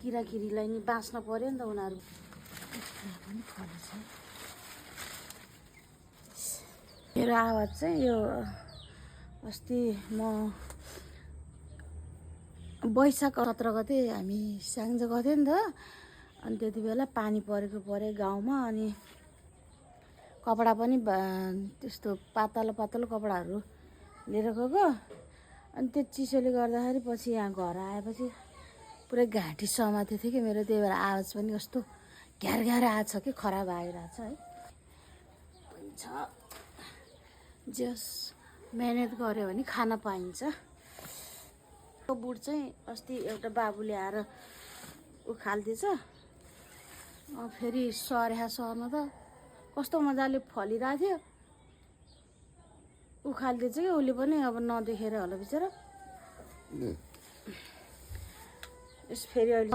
किराकिरीलाई नि बाँच्न पर्यो नि त उनीहरू पनि फलेछ। मेरो आवाज चाहिँ यो अस्ति म वैशाख 17 गते हामी स्याङ्जा गथ्यौँ नि त। अनि त्यति बेला पानी परे गाउँमा। अनि कपडा पनि त्यस्तो पातलो कपडाहरू लिएर गएको। अनि त्यो चिसोले गर्दाखेरि पछि यहाँ घर आएपछि पुरै घाँटी समातेको थियो कि मेरो। त्यही भएर आवाज पनि कस्तो घ्यार आएको छ कि खराब आइरहेको छ है। हुन्छ जस मेहनत गऱ्यो भने खान पाइन्छ। बुट चाहिँ अस्ति एउटा बाबुले आएर उखालिदिएछ। फेरि सर्न त कस्तो मजाले फलिरहेको थियो। उखालिदिएछ कि उसले पनि अब नदेखेर होला बिचरा। फेरि अहिले